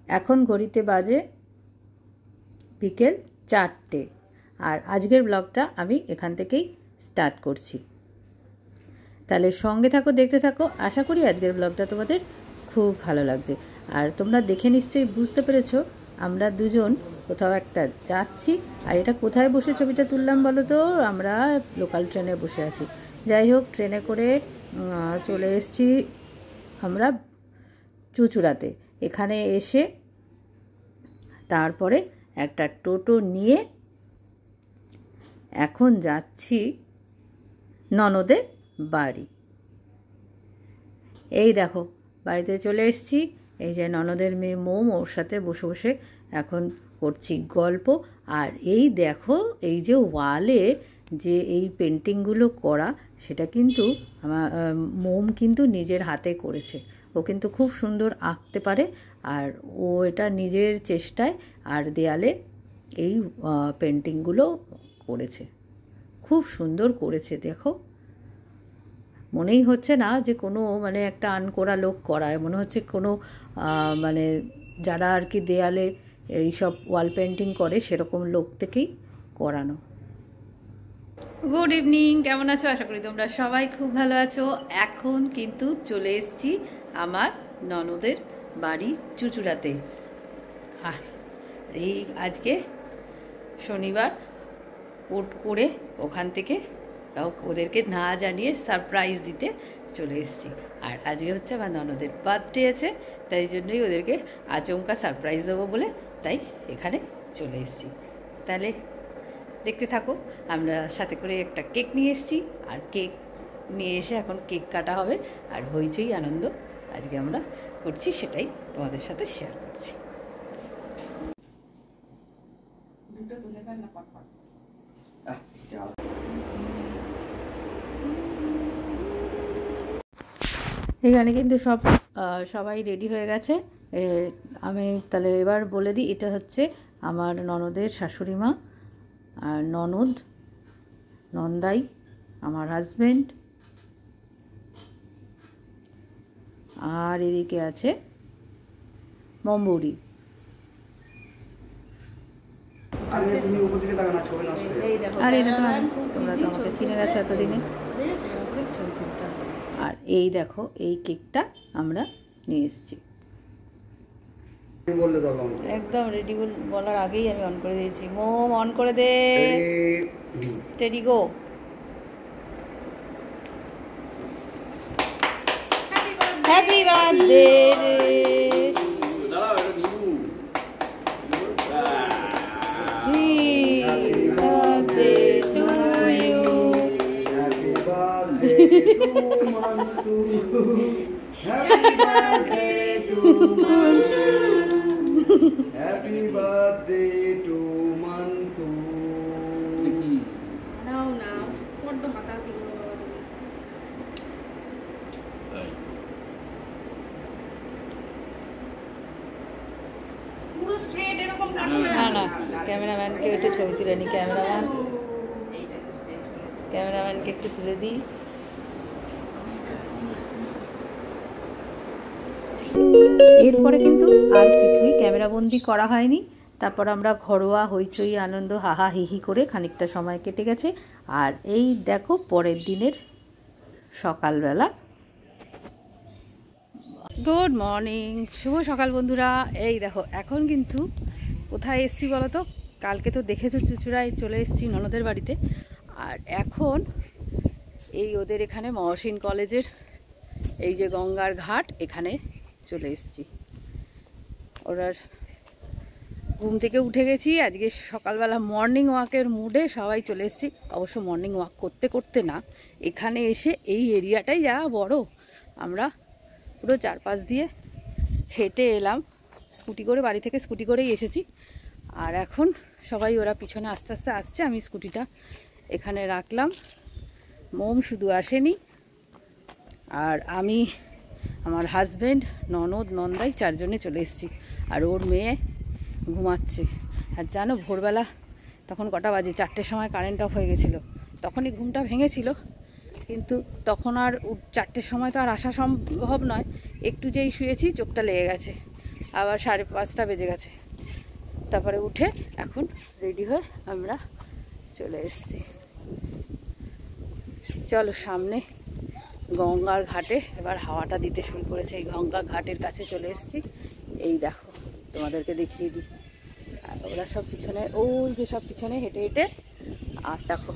এখন ঘড়িতে বাজে বিকেল 4টে। আর আজকের ব্লগটা আমি এখান থেকেই স্টার্ট করছি। তাহলে সঙ্গে থাকো, দেখতে থাকো। আশা করি আজকের ব্লগটা তোমাদের খুব ভালো লাগছে। আর তোমরা দেখে নিশ্চয়ই বুঝতে পেরেছো আমরা দুজন কোথাও একটা যাচ্ছি। আর এটা কোথায় বসে ছবিটা তুললাম বলো তো? আমরা লোকাল ট্রেনে বসে আছি। যাই হোক, ট্রেনে করে চলে এসেছি আমরা চুঁচুড়াতে। এখানে এসে তারপরে একটা টোটো নিয়ে এখন যাচ্ছি ননদের বাড়ি। এই দেখো বাড়িতে চলে এসেছি। এই যে ননদের মেয়ে মোম, ওর সাথে বসে বসে এখন করছি গল্প। আর এই দেখো এই যে ওয়ালে যে এই পেন্টিংগুলো করা, সেটা কিন্তু আমার মোম কিন্তু নিজের হাতে করেছে। ও কিন্তু খুব সুন্দর আঁকতে পারে। আর ও এটা নিজের চেষ্টায় আর দেয়ালে এই পেন্টিংগুলো করেছে। খুব সুন্দর করেছে। দেখো, মনেই হচ্ছে না যে কোনো মানে একটা আনকোরা লোক করায়, মনে হচ্ছে কোনো মানে যারা আর কি দেয়ালে এইসব ওয়াল পেন্টিং করে সেরকম লোক থেকেই করানো। গুড ইভিনিং, কেমন আছো? আশা করি তোমরা সবাই খুব ভালো আছো। এখন কিন্তু চলে এসেছি আমার ননদের বাড়ি চুঁচুড়াতে। আর এই আজকে শনিবার কোট করে ওখান থেকে ওদেরকে না জানিয়ে সারপ্রাইজ দিতে চলে এসেছি। আর আজকে হচ্ছে আমার ননদের বার্থডে আছে, তাই জন্যই ওদেরকে আচমকা সারপ্রাইজ দেবো বলে তাই এখানে চলে এসেছি। তাহলে দেখতে থাকো। আমরা সাথে করে একটা কেক নিয়ে এসেছি, আর কেক নিয়ে এসে এখন কেক কাটা হবে। আর হইচই আনন্দ আজকে আমরা করছি, সেটাই তোমাদের সাথে শেয়ার করছি। এখানে কিন্তু সবাই রেডি হয়ে গেছে। আমি তাহলে এবার বলে দিই, এটা হচ্ছে আমার ননদের শাশুড়ি মা, আর নন্দাই আমার হাজব্যান্ড, আর এদিকে আছে মম্বুরি। আর এটা তোমরা তো আমাকে চিনে গেছো এতদিনে। আর এই দেখো এই কেকটা আমরা নিয়ে এসেছি। একদম রেডি বলার আগেই আমি অন করে দিয়েছি। মোম অন করে দে, steady go. Happy birthday Happy birthday to Mantu. Happy birthday to Mantu. Now. What the hata thing? Puro straight এরকম কাটবে না। ক্যামেরাম্যানকে একটু ছবি তুলে নি। ক্যামেরাম্যানকে একটু তুলে দিই। এরপরে কিন্তু আর কিছুই ক্যামেরাবন্দি করা হয়নি। তারপর আমরা ঘরোয়া হইচই আনন্দ হাহা হিহি করে খানিকটা সময় কেটে গেছে। আর এই দেখো পরের দিনের সকালবেলা। গুড মর্নিং, শুভ সকাল বন্ধুরা। এই দেখো এখন কিন্তু কোথায় এসছি বলো তো? কালকে তো দেখেছো চুঁচুড়ায় চলে এসেছি ননদের বাড়িতে। আর এখন এই ওদের এখানে মহসিন কলেজের এই যে গঙ্গার ঘাট, এখানে চলে এসেছি। ওরা ঘুম থেকে উঠে গেছি আজকে সকালবেলা, মর্নিং ওয়াকের মুডে সবাই চলে এসেছি। অবশ্য মর্নিং ওয়াক করতে করতে না, এখানে এসে এই এরিয়াটাই যা বড়, আমরা পুরো চারপাশ দিয়ে হেঁটে এলাম। স্কুটি করে, বাড়ি থেকে স্কুটি করেই এসেছি। আর এখন সবাই ওরা পিছনে আস্তে আস্তে আসছে। আমি স্কুটিটা এখানে রাখলাম। মোম শুধু আসেনি, আর আমি, আমার হাজব্যান্ড, নন্দাই চারজনে চলে এসেছি। আর ওর মেয়ে ঘুমাচ্ছে। আর জানো ভোরবেলা তখন কটা বাজে? 4টের সময় কারেন্ট অফ হয়ে গেছিলো। তখনই ঘুমটা ভেঙেছিল, কিন্তু তখন আর 4টের সময় তো আর আসা সম্ভব নয়। একটু যেই শুয়েছি চোখটা লেগে গেছে। আবার 5:30 বেজে গেছে। তারপরে উঠে এখন রেডি হয়ে আমরা চলে এসেছি। চলো সামনে গঙ্গার ঘাটে এবার হাওয়াটা দিতে শুরু করেছে। এই গঙ্গা ঘাটের কাছে চলে এসেছি। এই দেখো তোমাদেরকে দেখিয়ে দিই। আর ওরা সব পিছনে, ওই যে সব পিছনে হেঁটে হেঁটে আর দেখো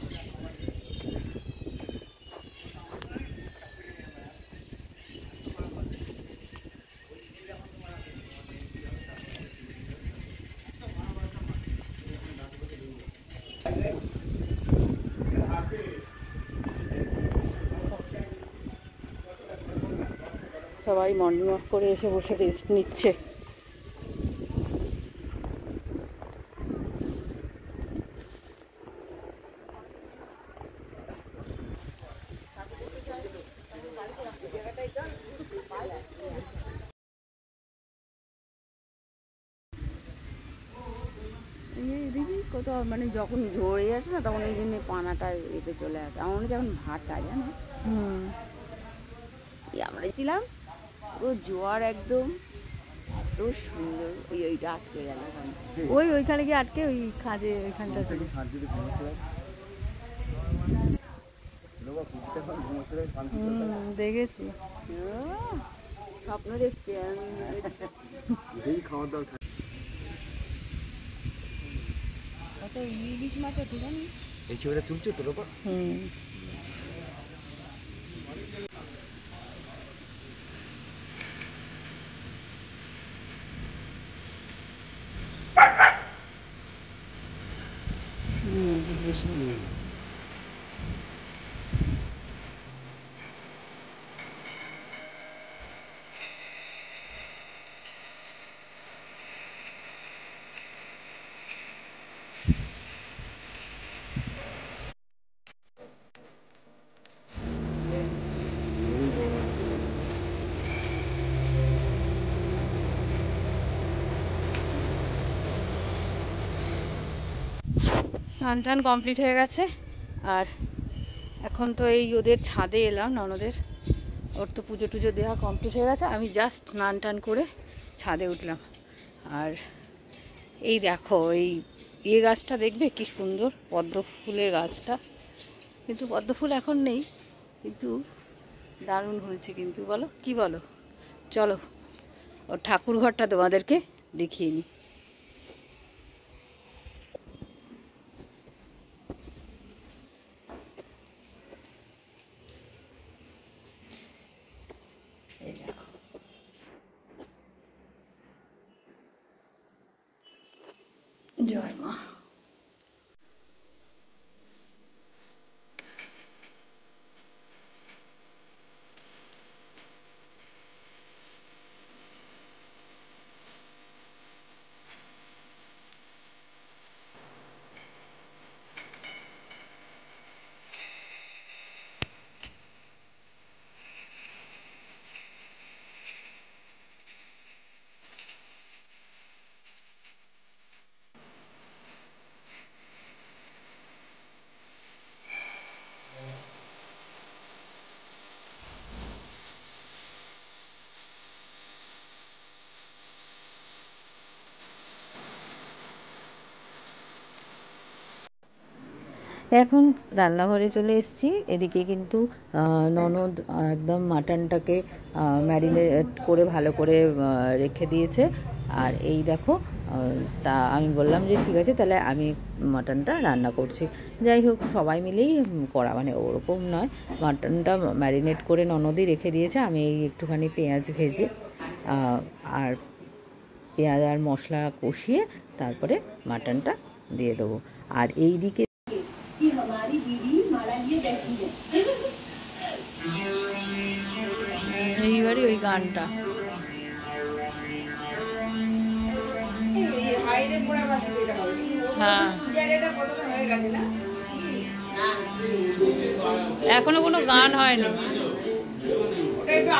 সবাই মর্নিং ওয়াক করে এসে বসে রেস্ট নিচ্ছে। দিদি কত মানে যখন ঝরে আসে না তখন এই জন্য পানাটা এতে চলে আসে। আমার মনে হচ্ছে এখন ভাটা জানো। আমরা ছিলাম ও জোয়ার একদম এত সুন্দর। ওইটা আটকে গেল ওইখানে গিয়ে আটকে ওই খাদে ওইখানটা দেখেছি। স্বপ্ন দেখছি আমি। খাওয়া দাওয়া কত ইলিশ মাছ আছে জানিস? এই ছবিটা তুলছো তো লোক। স্নান টান কমপ্লিট হয়ে গেছে। আর এখন তো এই ওদের ছাদে এলাম ননদের। ওর তো পুজো টুজো দেওয়া কমপ্লিট হয়ে গেছে। আমি জাস্ট স্নান টান করে ছাদে উঠলাম। আর এই দেখো এই গাছটা দেখবে কি সুন্দর, পদ্ম ফুলের গাছটা। কিন্তু পদ্ম ফুল এখন নেই, কিন্তু দারুণ হয়েছে কিন্তু। বলো কি বলো? চলো ওর ঠাকুর ঘরটা তোমাদেরকে দেখিয়ে নিই। এই দেখো জয় মা। এখন রান্নাঘরে চলে এসেছি। এদিকে কিন্তু ননদ একদম মাটনটাকে ম্যারিনেট করে ভালো করে রেখে দিয়েছে। আর এই দেখো তা আমি বললাম যে ঠিক আছে তাহলে আমি মাটনটা রান্না করছি। যাই হোক সবাই মিলেই করা, মানে ওরকম নয়, মাটনটা ম্যারিনেট করে ননদই রেখে দিয়েছে। আমি এই একটুখানি পেঁয়াজ ভেজে আর পেঁয়াজ আর মশলা কষিয়ে তারপরে মাটনটা দিয়ে দেবো। আর এই দিকে এইবারই ওই গানটা হ্যাঁ, এখনো কোনো গান হয়নি।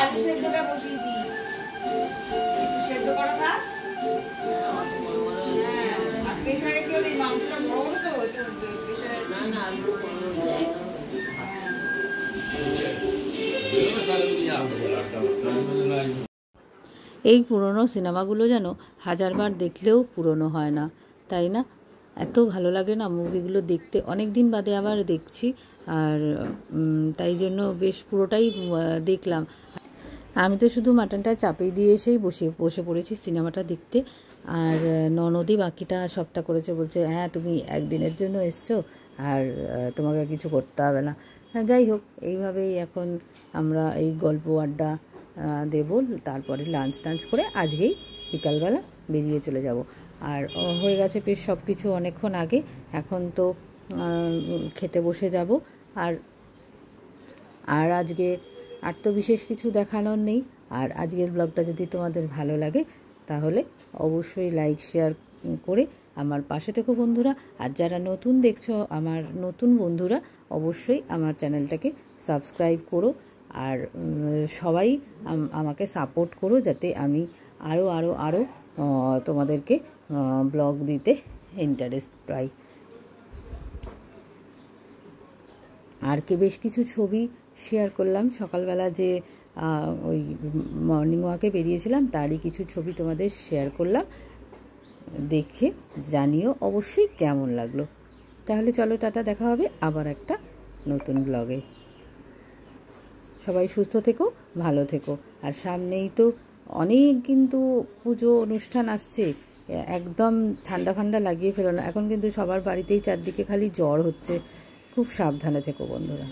আলু সেদ্ধটা বসিয়েছি, সেদ্ধ করা থাক। প্রেসারে কি হলো, মাংসটা বড় হলো তো প্রেসারে না আলু এই পুরনো সিনেমাগুলো যেন হাজারবার দেখলেও পুরনো হয় না, তাই না? এত ভালো লাগে না মুভিগুলো দেখতে, অনেক দিন বাদে আবার দেখছি। আর তাই জন্য বেশ পুরোটাই দেখলাম। আমি তো শুধু মাটনটা চাপিয়ে দিয়ে এসেই বসে পড়েছি সিনেমাটা দেখতে। আর ননদই বাকিটা সবটা করেছে, বলছে হ্যাঁ তুমি একদিনের জন্য এসছো আর তোমাকে কিছু করতে হবে না। হ্যাঁ, যাই হোক, এইভাবেই এখন আমরা এই গল্প আড্ডা দেব, তারপরে লাঞ্চ টাঞ্চ করে আজকেই বিকালবেলা বেরিয়ে চলে যাব। আর হয়ে গেছে বেশ সব কিছু অনেকক্ষণ আগে, এখন তো খেতে বসে যাব। আর আজকে আর তো বিশেষ কিছু দেখানোর নেই। আর আজকের ব্লগটা যদি তোমাদের ভালো লাগে তাহলে অবশ্যই লাইক শেয়ার করে আমার পাশে থেকো বন্ধুরা। আর যারা নতুন দেখছো, আমার নতুন বন্ধুরা, অবশ্যই আমার চ্যানেলটাকে সাবস্ক্রাইব করো। আর সবাই আমাকে সাপোর্ট করো, যাতে আমি আরও তোমাদেরকে ব্লগ দিতে ইন্টারেস্ট পাই। আর বেশ কিছু ছবি শেয়ার করলাম, সকালবেলা যে ওই মর্নিং ওয়াকে বেরিয়েছিলাম তারই কিছু ছবি তোমাদের শেয়ার করলাম, দেখে জানিও অবশ্যই কেমন লাগলো। তাহলে চলো, টাটা, দেখা হবে আবার একটা নতুন ব্লগে। সবাই সুস্থ থেকো, ভালো থেকো। আর সামনেই তো অনেক কিন্তু পুজো অনুষ্ঠান আসছে, একদম ঠান্ডা ফান্ডা লাগিয়ে ফেলো না। এখন কিন্তু সবার বাড়িতেই চারদিকে খালি জ্বর হচ্ছে, খুব সাবধানে থেকো বন্ধুরা।